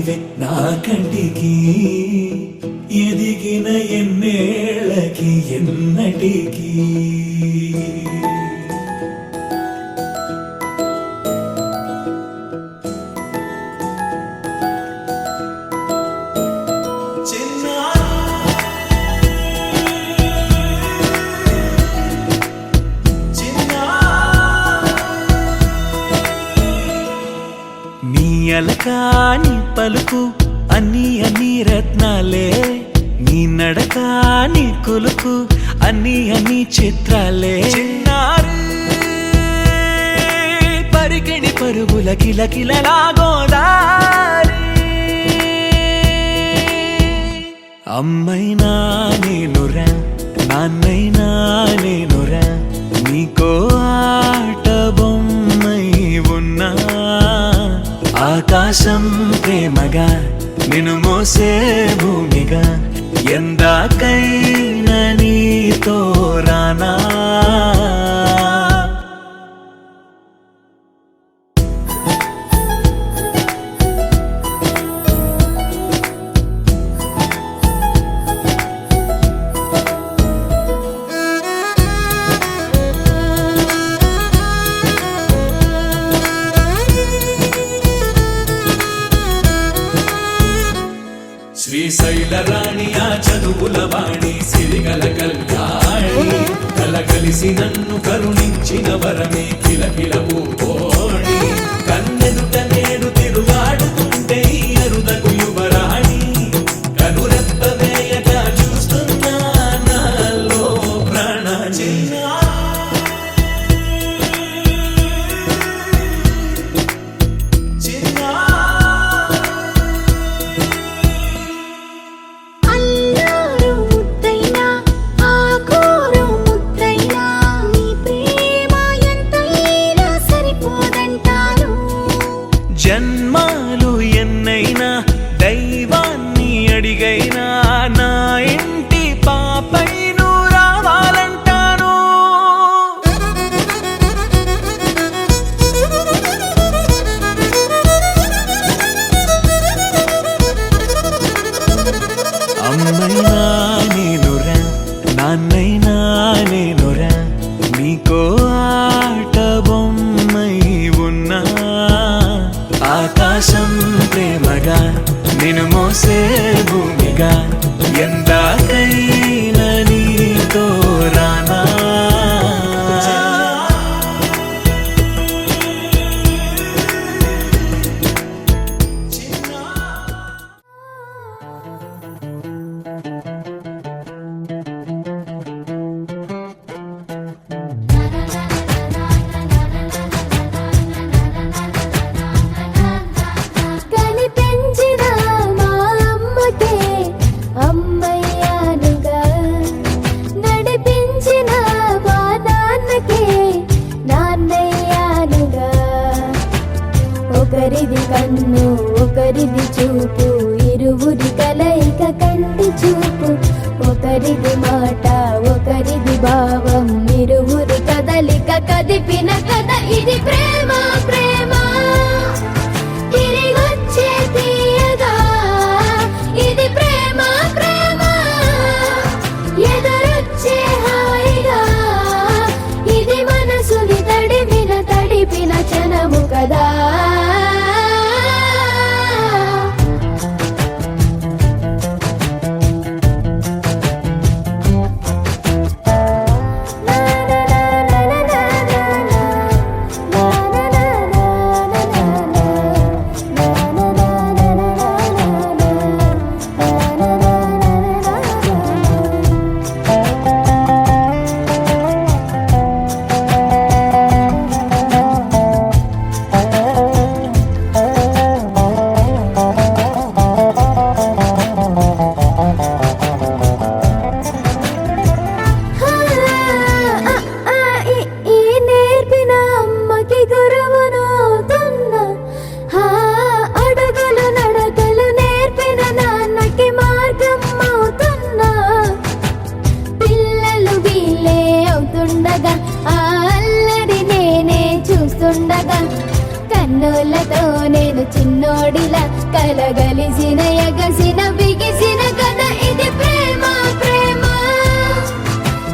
కాంతివే నా కంటికి ఎదిగిన ఎన్నేళ్ళకి ఎన్నటికి అలకాని పలుకు అన్ని అన్ని రత్నాలే నీ నడక నీ కులుకు అన్ని అన్ని చిత్రాలే చిన్నారు పరికిణి పరుగుల కిలకిలలా గోదారి అమ్మైనా నేనురా నాన్నైనా నేనురా నీకో ఆట బొమ్మై ఉన్నా ఆకాశం ప్రేమగా నిన్ను మోసే భూమిగా ఎందాకైనా నీతో రానా శ్రీశైల రాణి ఆ చదువుల వాణి సిరిగల కళ్యాణి కలగలిసి నన్ను కరుణించిన వరమే కిలకిల పూకోణి కన్నెదుట నేడు తిరుగాడుతుంటే అరుదకు యువరాణి కనురెప్ప వేయగా చూస్తున్నా నాలో ప్రాణ జన్మాలు ఎన్నైనా దైవాన్ని అడిగైనా నా ఇంటి పాపై నువ్వు రావాలంటాను అమ్మైనా నేనురా నాన్నైనా నేనురా నీకో ఆట బొమ్మై ఉన్నా ఆకాశం ప్రేమగా నిన్ను మోసే భూమిగా ఎందాకైనా నీతో రానా ఒకరిది కన్ను ఒకరిది చూపు ఇరువురి కలయిక కంటి చూపు ఒకరిది మాట ఒకరిది భావం ఇరువురి కదలిక కదిపిన కథ ఇది ప్రేమ ప్రేమ తిరిగొచ్చే తీయగా ఇది ప్రేమ ప్రేమ ఎదురొచ్చే హాయిగా ఇది మనసుని తడిపిన క్షణము కదా కన్నులతో నేను చిన్నోడిలా కలగలిసిన ఎగసిన బిగిసిన కథ ఇది ప్రేమ ప్రేమ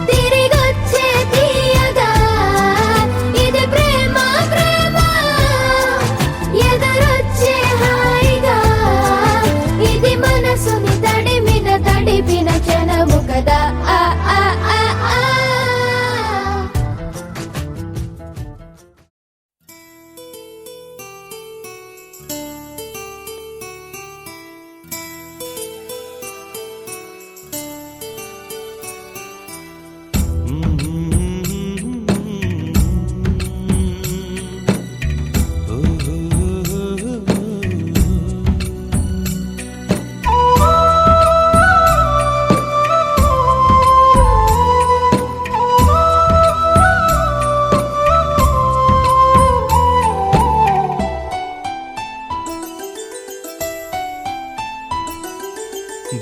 తిరిగొచ్చే తీయగా ఇది ప్రేమ ప్రేమ ఎదురొచ్చే హాయిగా ఇది మనసుని తడిపిన క్షణము కదా ఆ ఆ ఆ ఆ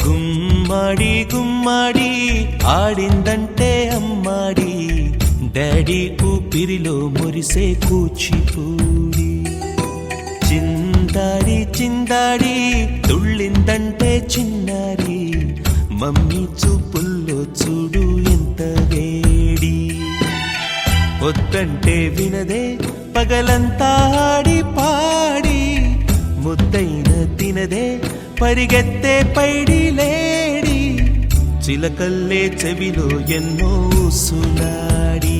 గుమ్మడి గుమ్మడి ఆడిందంటే అమ్మాడి డాడీ ఊపిరిలో మురిసే కూచిపూడి చిందాడి చిందాడి తుళ్ళిందంటే చిన్నారి మమ్మీ చూపుల్లో చూడు ఎంత వేడి వద్దంటే వినదే పగలంతా ఆడి పాడి ముద్దైన తినదే పరిగెత్తే పైడి లేడి చిలకల్లే చెవిలో ఎన్నో సులాడి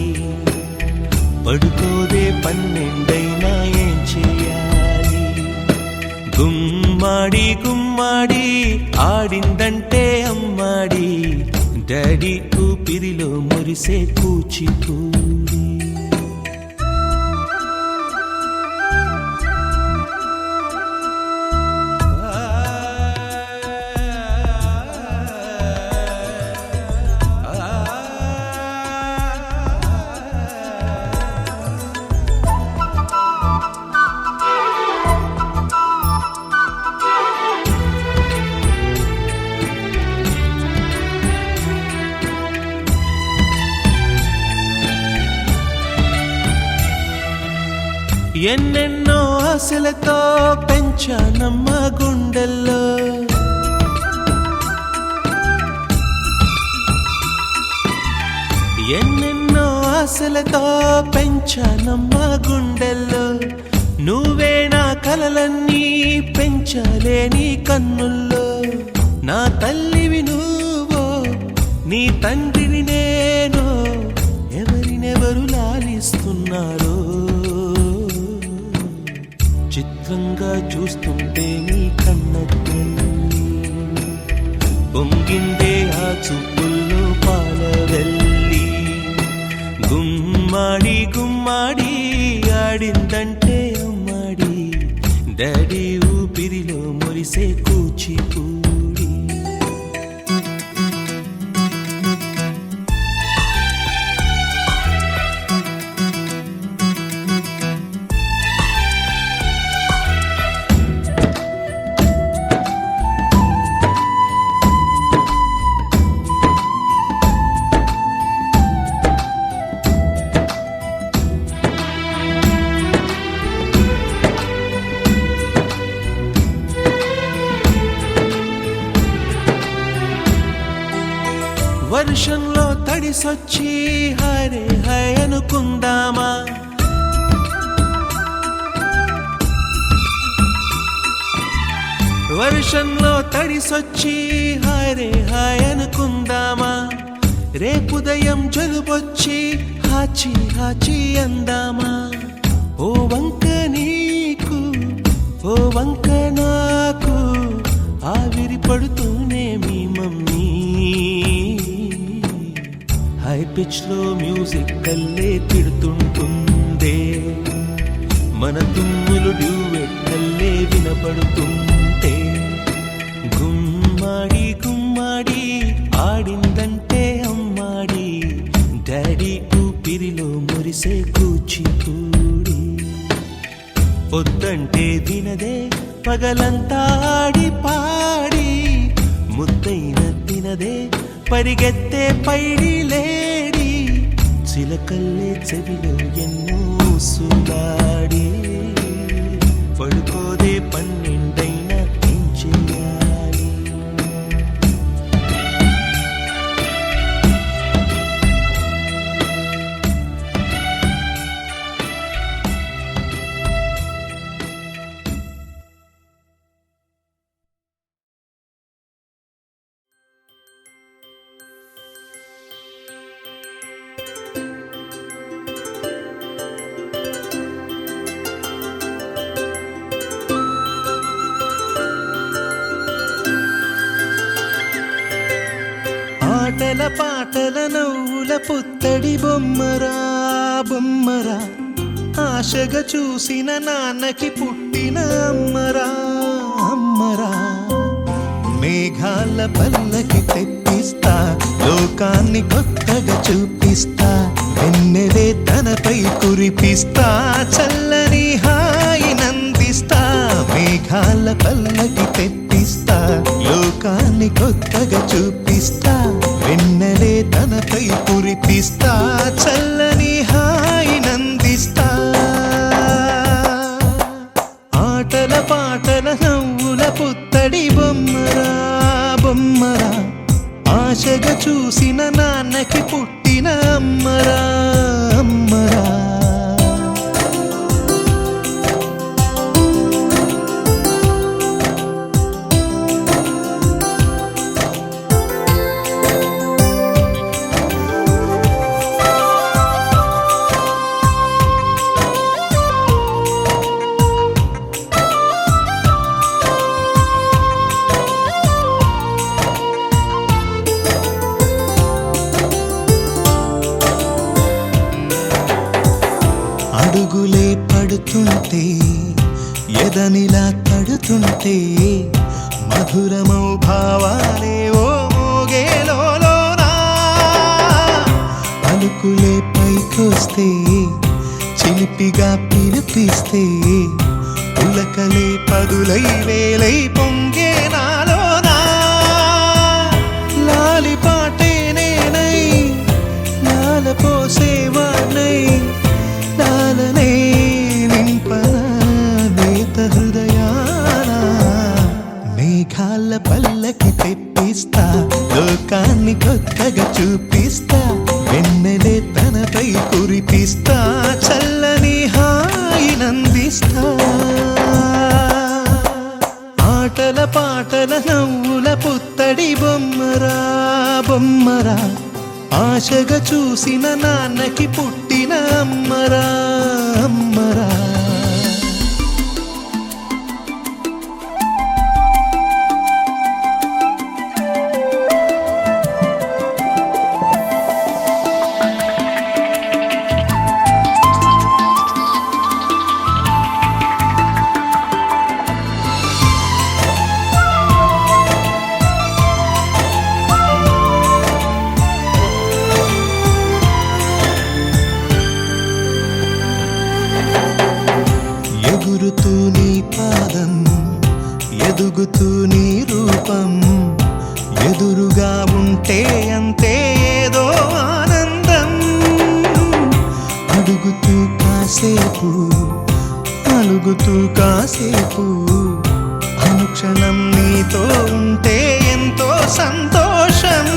పడుకోదే పన్నెండైనా ఏం చేయాలి గుమ్మాడి గుమ్మాడి ఆడిందంటే అమ్మాడి డాడీ ఊపిరిలో మురిసే కూచిపూడి ఎన్నెన్నో ఆశలతో పెంచానమ్మ గుండెల్లో ఎన్నెన్నో ఆశలతో పెంచానమ్మ గుండెల్లో నువ్వే నా కలలన్నీ పెంచాలే నీ కన్నుల్లో నా తల్లివి నువ్వో నీ తండ్రిని నేను ఎవరినెవరు లాలిస్తున్నారో చిత్రంగా చూస్తుంటే నీ కన్నట్టు పొంగిందే ఆ చూపుల్లో పాలవెల్లి గుమ్మాడి గుమ్మాడి ఆడిందంటే అమ్మాడి డాడీ ఊపిరిలో మురిసే కూచిపూడి వర్షంలో తడిసొచ్చి హరే హై అనుకుందామా వర్షంలో తడిసొచ్చి హరే హై అనుకుందామా రేపుదయం జలుబొచ్చి హాచి హాచి అందామా ఓ వంక నీకు ఓ వంక నాకు ఆవిరి పడుతూనే మీ మమ్మీ హై పిచ్ లో మ్యూజిక్ కల్లే తిడుతుంటుందే మన తుమ్ములు డ్యూయెట్ కల్లే వినపడుతుంటే గుమ్మాడి గుమ్మాడి ఆడిందంటే అమ్మాడి డాడీ ఊపిరిలో మురిసే కూచిపూడి పొద్దంటే వినదే పగలంతా ఆడి పాడి ముద్దైన తినదే పరిగెత్తే పైడి లేడి చిలకల్లే చెవిలో ఎన్నో సులాడి పడుకోదే పన్నెండైనా ఏం చేయాలి? ఆటల పాటల నవ్వుల పుత్తడి బొమ్మరా బొమ్మరా, ఆశగా చూసిన నాన్నకి పుట్టిన అమ్మరా అమ్మరా. మేఘాల పల్లకి తెప్పిస్తా, లోకాన్ని కొత్తగా చూపిస్తా, వెన్నెలే తనపై కురిపిస్తా, చల్లని హాయి నందిస్తా. మేఘాల పల్లకి తెప్పిస్తా, లోకాన్ని కొత్తగా చూపిస్తా, వెన్నెలే తనపై కురిపిస్తా, చల్లని హాయి నందిస్తా. ఆటల పాటల నవ్వుల పుత్తడి బొమ్మరా బొమ్మరా, ఆశగా చూసిన నాన్నకి పుట్టిన అమ్మరా అమ్మరా. అడుగులే పడుతుంటే, ఎదనిలా తడుతుంటే, మధురమౌ భావాలే ఓ మోగేలోనా. పలుకులే పైకొస్తే, చిలిపిగా పిలిపిస్తే, పులకలే పదులై వేలై పొంగే నాలోనా. లాలి పాటే నేనై, లాల పోసేవాణ్ణై, లాలనే నింపనా నేత హృదయాన. మేఘాల పల్లకి తెప్పిస్తా, లోకాన్ని కొత్తగా చూపిస్తా, వెన్నెలే తనపై కురిపిస్తా, చల్లని హాయి నందిస్తా. ఆటల పాటల నవ్వుల పుత్తడి బొమ్మరా బొమ్మరా, ఆశగా చూసిన నాన్నకి పుట్టిన అమ్మరా అమ్మరా. ఎగురుతూ నీ పాదం, ఎదుగుతూ నీ రూపం, ఎదురుగా ఉంటే అంతే ఏదో ఆనందం. అడుగుతూ కాసేపు, అలుగుతూ కాసేపు, అనుక్షణం నీతో ఉంటే ఎంతో సంతోషం.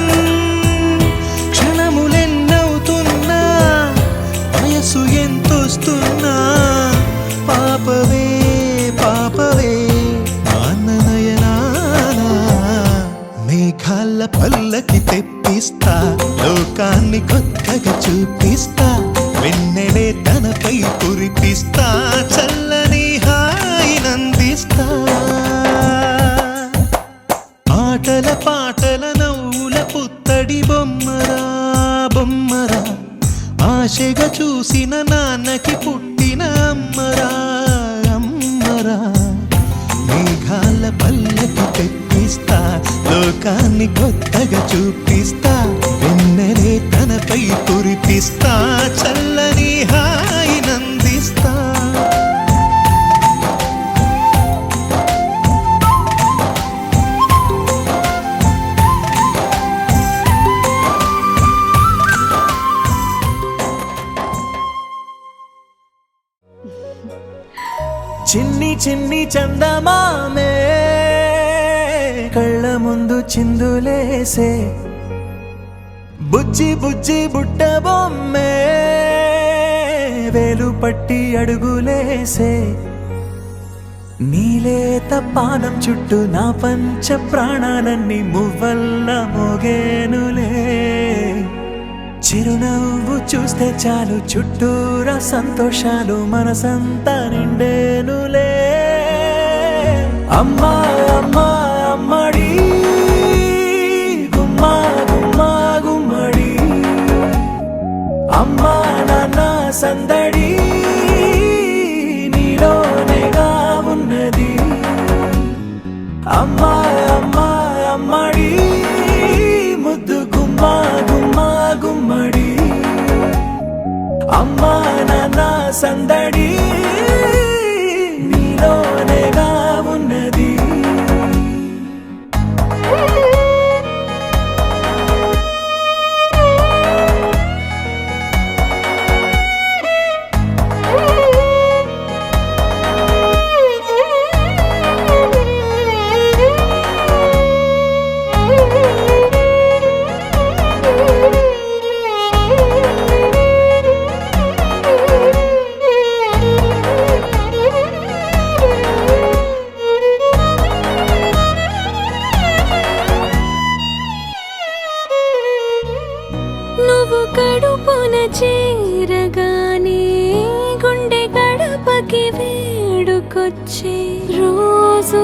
క్షణములెన్నవుతున్నా, వయసు ఎంతొస్తున్నా, పాపవే పాపవే నాన్ననయనానా. మేఘాల పల్లకి తెప్పిస్తా, లోకాన్ని కొత్తగా చూపిస్తా, వెన్నెలే తనపై కురిపిస్తా, చల్లని హాయి నందిస్తా. ఆటల పాటల నవ్వుల పుత్తడి బొమ్మరా బొమ్మరా, ఆశగా చూసిన నాన్నకి పుట్టిన అమ్మరా అమ్మరా. మేఘాల పల్లకి తెప్పిస్తా, లోకాన్ని కొత్తగా చూపిస్తా, వెన్నెలే తనపై కురిపిస్తా, చల్లని హాయి నందిస్తా. చిన్ని చిన్ని చందమామే కళ్ళ ముందు చిందులేసే బుజ్జి బుజ్జి బుట్ట బొమ్మే వేలు పట్టి అడుగులేసే నీలేత పానం చుట్టూ నా పంచ ప్రాణాలన్నీ మువ్వల్ల మోగేనులే చిరునవ్వు చూస్తే చాలు చుట్టూరా సంతోషాలు మనసంతా నిండేనులే అమ్మా అమ్మా అమ్మడి గుమ్మా గుమ్మా గుమ్మడి అమ్మా నాన్న సందడి నీలోనేగా ఉన్నది అమ్మా అమ్మా అమ్మడి ముద్దు గుమ్మా గుమ్మా గుమ్మడి అమ్మా నాన్న సందడి నీలోనేగా ఉన్నది నువ్వు కడుపున చేరగానే గుండె గడపకి వేడుకొచ్చే రోజు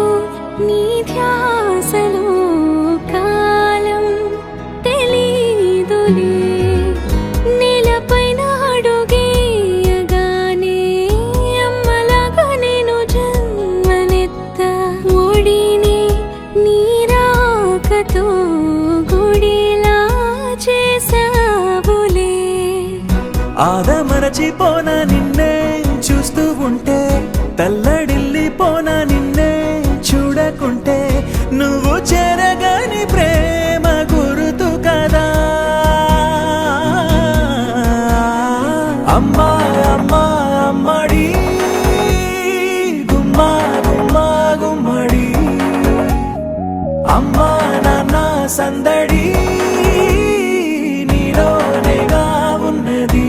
నీ ధ్యాసలో కాలం తెలీదులే నేలపైన అడుగేయగానే అమ్మలాగా నేను జన్మనెత్త ఒడిని నీ రాకతో గుడిలా చేసావులే ఆదమరచిపోన నిన్నే చూస్తూ ఉంటే తల్లడిల్లిపోన నిన్నే చూడకుంటే నువ్వు చెరగని ప్రేమ గురుతు కదా అమ్మా అమ్మా అమ్మడి గుమ్మా గుమ్మా గుమ్మడి అమ్మా నాన్న సందడి నీలోనేగా ఉన్నది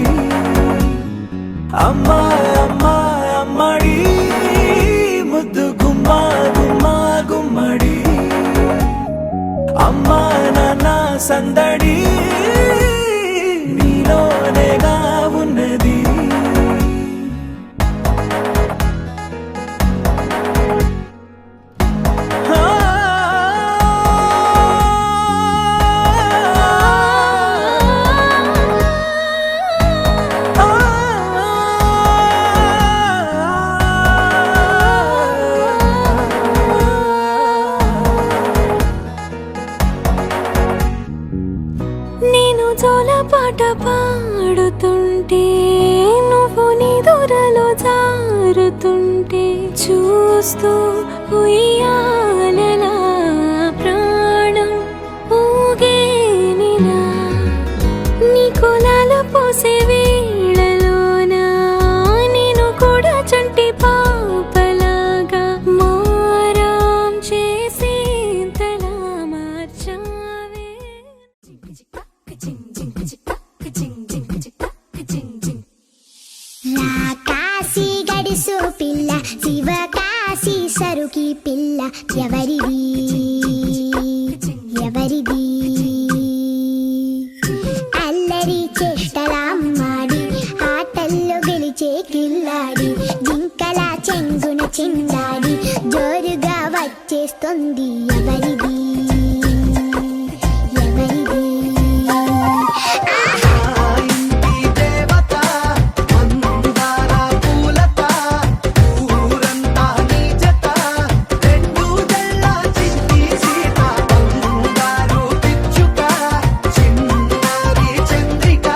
అమ్మా అమ్మా అమ్మడి ముద్దు గుమ్మా గుమ్మా గుమ్మడి అమ్మా నాన్న సందడి నీలోనేగా ఉన్నది నేను జోలపాట పాడుతుంటే నువ్వు నీ దూరలో జారుతుంటే చూస్తూ ఉయ్యాలలా ప్రాణం ఊగేనిలా నీ కులాల పోసే వేళలోన నేను కూడా చంటి పాపలాగా మారాం చేసేంతలా మార్చావే కాశీ గడిసు పిల్ల శివ కాశీ సరుకి పిల్ల ఎవరిది ఎవరిది అల్లరి చేష్టలామ్మాడి ఆటల్లో గెలిచే కిల్లాడి జింకలా చెంగున చిందాడి జోరుగా వచ్చేస్తుంది ఎవరిది ఎవరిది చంద్రిక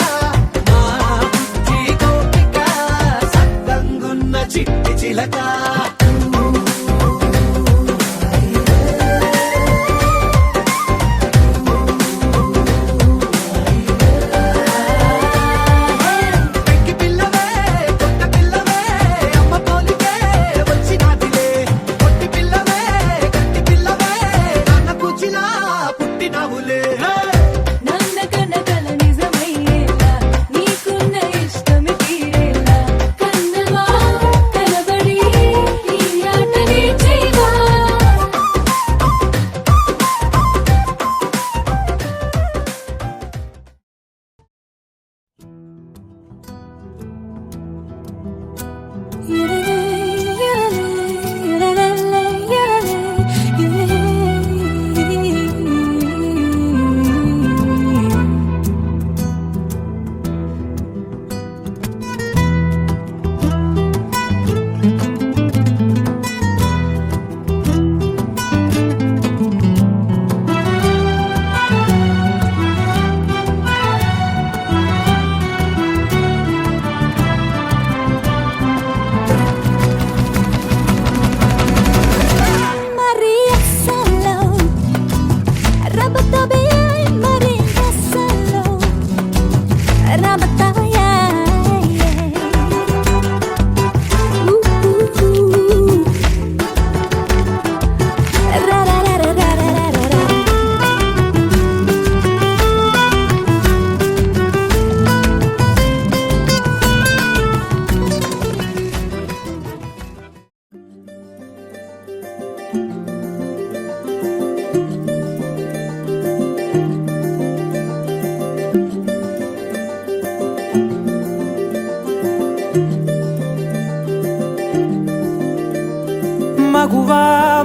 మగువా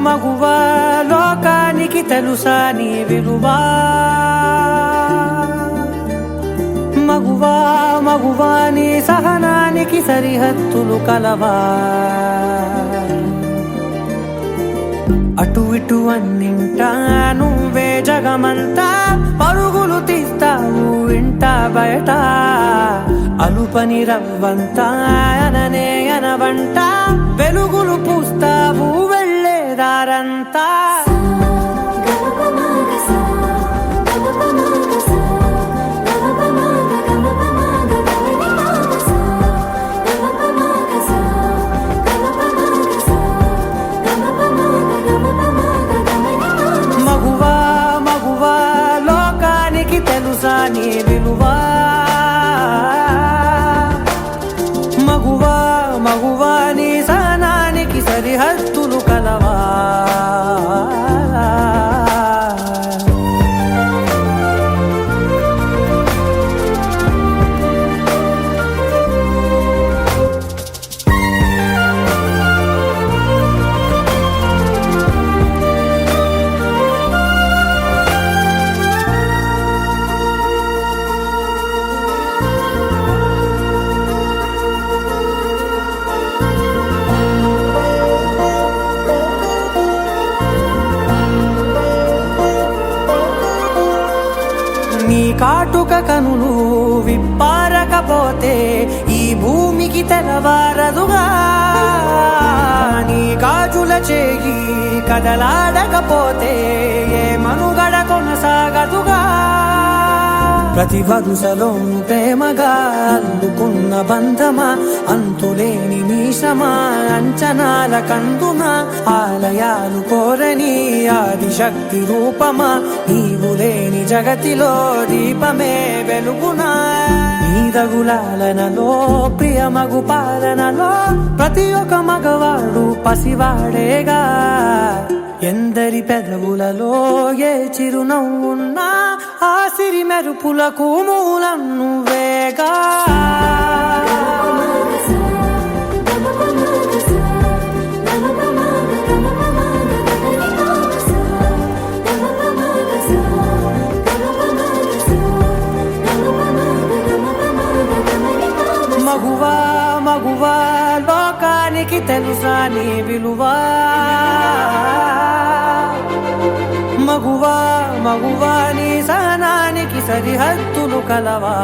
మగువా లోకానికి తెలుసా నీ విలువా మగువా మగువా నీ సహనానికి సరిహద్దులు కలవా అటు ఇటు అన్నింటా నువ్వే జగమంతా పరుగులు తీస్తావు ఇంట బయట అలుపని రవ్వంతా అననే అనవంట వెలుగులు పూస్తావు వెళ్ళేదారంతా మగువా మగువా లోకానికి తెలుసా నీ విలువా మగువా మగువా నీ సహనానికి సరిహద్దులు కలవా నీ కాటుక కనులు విప్పారకపోతే ఈ భూమికి తెలవారదుగా నీ గాజుల చేయి కదలాడకపోతే ఏ మనుగడ కొనసాగదుగా ప్రతి వరుసలోను ప్రేమగా అల్లుకున్న బంధమా అంతులేని మీషమా అంచనాల కందుమా ఆలయాలు కోరని ఆదిశక్తి రూపమా నీవు లేని జగతిలో దీపమే వెలుగునా నీదగులాలనలో ప్రియమగు పాలనలో ప్రతి ఒక్క మగవాడు పసివాడేగా ఎందరి పెదవులలో ఏ చిరునవ్వున్నా ఆ సిరి మెరుపులకు మూలం నువ్వేగా మగువా మగువా లోకానికి తెలుసా నీ విలువా మగువా మగువా నీ సహనానికి సరిహద్దులు కలవా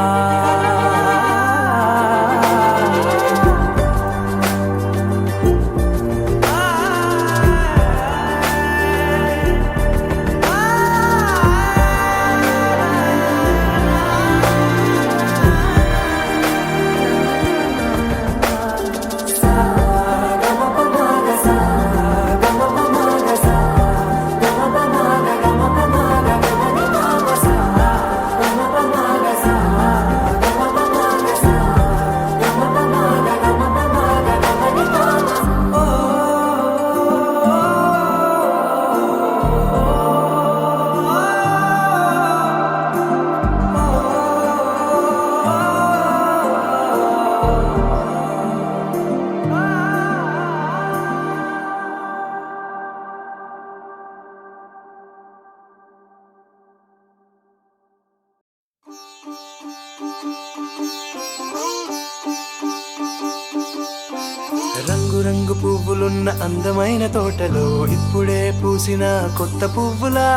రంగు పువ్వులున్న అందమైన తోటలో ఇప్పుడే పూసిన కొత్త పువ్వులా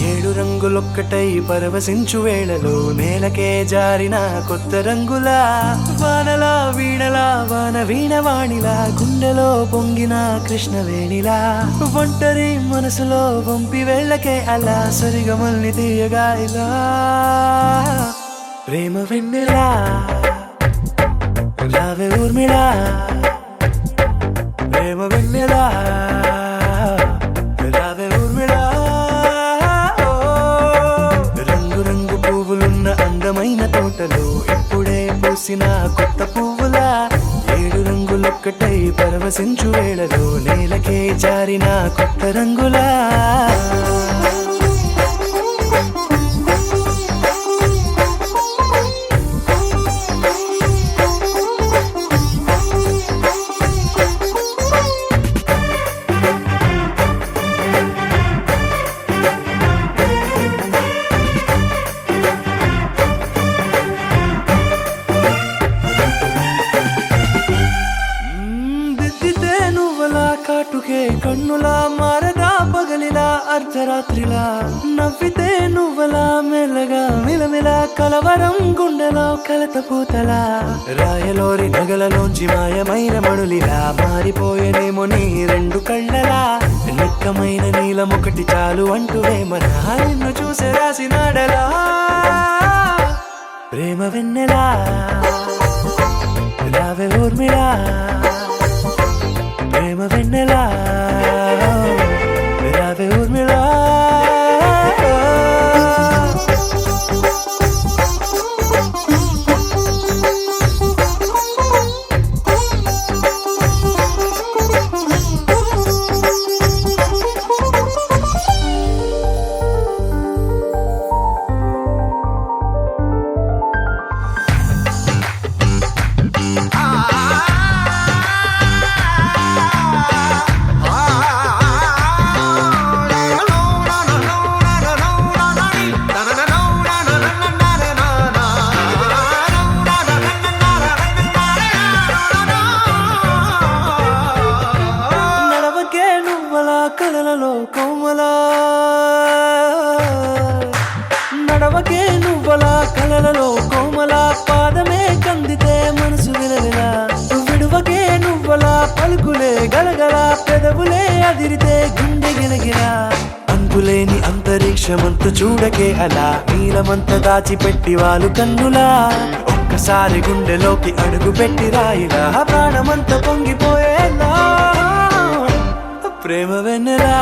7 రంగులొక్కటై పరవశించు వేళలో నేలకే జారిన కొత్త రంగులా వానలా వీణలా వాన వీణవాణిలా గుండెలో పొంగిన కృష్ణవేణిలా ఒంటరి మనసులో వంపి వెళ్ళకే అలా సరిగమల్ని తీయగా ఇలా ప్రేమ వెన్నెలా రావే ఊర్మిళా ప్రేమ వెన్నెలా రావే ఊర్మిళా రంగు రంగు పువ్వులున్న అందమైన తోటలో ఇప్పుడే పూసిన కొత్త పువ్వులా 7 రంగులొక్కటై పరవశించు వేళలో నేలకే జారిన కొత్త రంగులా దిద్దితే నువ్వలా కాటుకే కన్నులా మారదా పగలిలా అర్ధరాత్రిలా నవ్వితే నువ్వలా మెల్లగా మిలమిలా కలవరం గుండెలో కలతపూతలా రాయలోరి నగలలోంచి మాయమైన మణులిలా మారిపోయేనేమో నీ 2 కళ్ళలా నిక్కమైన నీలమొకటి చాలు అంటూ వేమనా నిన్ను చూసే రాసినాడలా ప్రేమ వెన్నెలా రావే ఊర్మిళా ప్రేమ వెన్నెలా రావే ఊర్మిళా కలలలో కోమలా నడవకే నువ్వలా కలలలో కోమలా పాదమే కందితే మనసు విలవిలా విడువకే నువ్వలా పలుకులే గలగల పెదవులే అదిరితే గుండె గిలగిలా అంతులేని అంతరిక్షమంత చూడకే అలా నీలమంత దాచిపెట్టి వాళ్ళు కన్నులా ఒక్కసారి గుండెలోకి అడుగు పెట్టి రాయిలా ప్రాణమంత పొంగిపోయేలా ప్రేమ వెన్నెలా